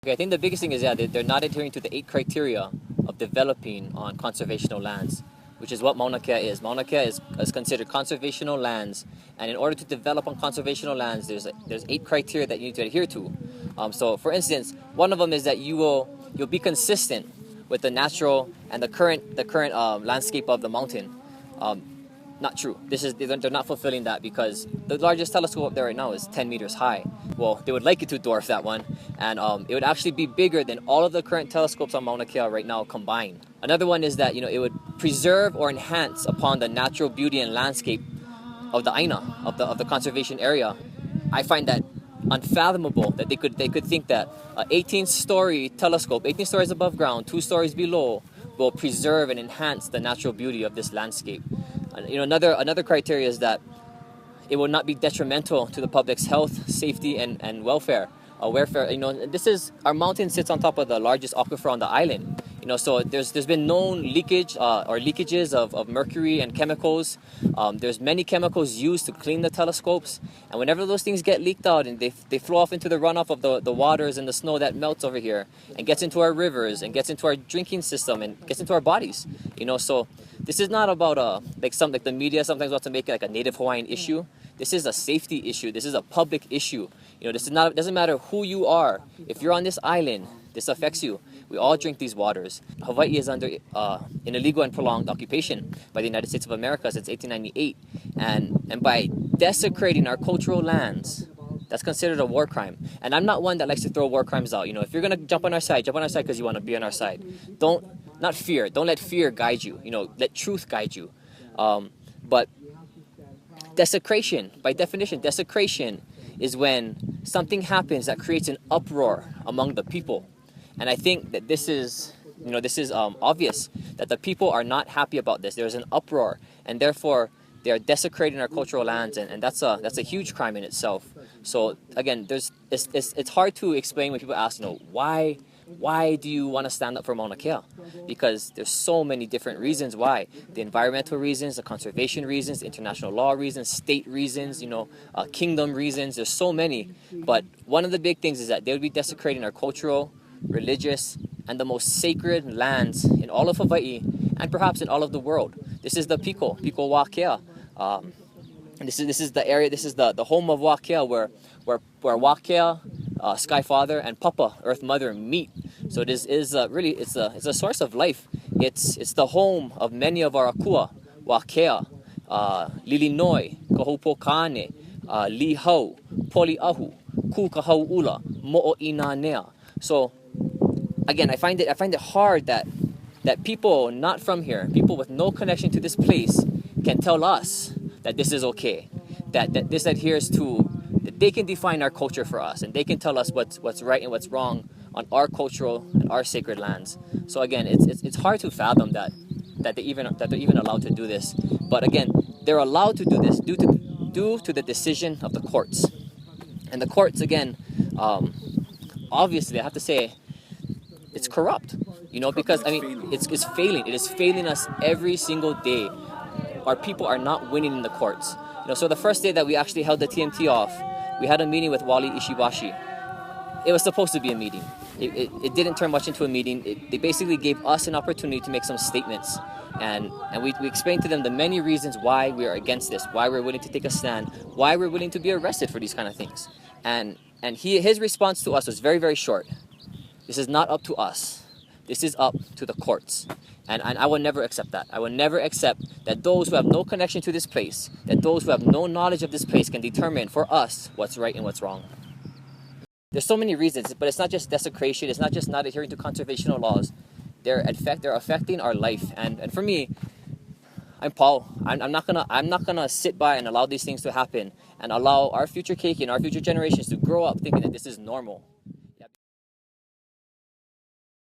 Okay, I think the biggest thing is, yeah, they're not adhering to the 8 criteria of developing on conservational lands, which is what Mauna Kea is. Mauna Kea is considered conservational lands, and in order to develop on conservational lands, there's 8 criteria that you need to adhere to. So, for instance, one of them is that you'll be consistent with the natural and the current landscape of the mountain. Not true. They're not fulfilling that because the largest telescope up there right now is 10 meters high. Well, they would like it to dwarf that one, and it would actually be bigger than all of the current telescopes on Mauna Kea right now combined. Another one is that it would preserve or enhance upon the natural beauty and landscape of the Aina of the conservation area. I find that unfathomable that they could think that an 18-story telescope, 18 stories above ground, 2 stories below, will preserve and enhance the natural beauty of this landscape. Another criteria is that it will not be detrimental to the public's health, safety, and welfare. Our mountain sits on top of the largest aquifer on the island. So there's been known leakage or leakages of mercury and chemicals. There's many chemicals used to clean the telescopes, and whenever those things get leaked out and they flow off into the runoff of the waters and the snow that melts over here and gets into our rivers and gets into our drinking system and gets into our bodies. So this is not about like the media sometimes wants to make it like a native Hawaiian issue. This is a safety issue. This is a public issue. This is not. It doesn't matter who you are. If you're on this island, this affects you. We all drink these waters. Hawaii is under an illegal and prolonged occupation by the United States of America since 1898, and by desecrating our cultural lands, that's considered a war crime. And I'm not one that likes to throw war crimes out. If you're gonna jump on our side because you want to be on our side. Don't let fear guide you. Let truth guide you. But desecration, by definition, desecration is when something happens that creates an uproar among the people. And I think that this is obvious that the people are not happy about this. There's an uproar, and therefore they are desecrating our cultural lands, and that's a huge crime in itself. So again, it's hard to explain when people ask, why do you want to stand up for Mauna Kea? Because there's so many different reasons why. The environmental reasons, the conservation reasons, the international law reasons, state reasons, kingdom reasons. There's so many. But one of the big things is that they would be desecrating our cultural, religious, and the most sacred lands in all of Hawaii and perhaps in all of the world. This is the Piko Wa Kea. And this is the area, this is the home of Wa Kea where Wa Kea, Sky Father, and Papa, Earth Mother, meet. So this is really it's a source of life. It's the home of many of our akua, Wa Kea, Lilinoi, Kahupokane, Lihau, Poliahu, Kukahauula, Mo'oinanea. So again, I find it hard that people not from here, people with no connection to this place, can tell us that this is okay, that this adheres to, that they can define our culture for us, and they can tell us what's right and what's wrong on our cultural and our sacred lands. So again, it's hard to fathom that they're even allowed to do this. But again, they're allowed to do this due to the decision of the courts. And the courts, again, obviously I have to say it's corrupt, because it's failing. It is failing us every single day. Our people are not winning in the courts. So the first day that we actually held the TMT off, we had a meeting with Wali Ishibashi. It was supposed to be a meeting. It didn't turn much into a meeting. They basically gave us an opportunity to make some statements. And we explained to them the many reasons why we are against this, why we're willing to take a stand, why we're willing to be arrested for these kind of things. And his response to us was very, very short. This is not up to us. This is up to the courts. And I will never accept that. I will never accept that those who have no connection to this place, that those who have no knowledge of this place can determine for us what's right and what's wrong. There's so many reasons, but it's not just desecration. It's not just not adhering to conservational laws. They're affecting our life. And for me, I'm Paul. I'm not gonna sit by and allow these things to happen and allow our future keiki and our future generations to grow up thinking that this is normal.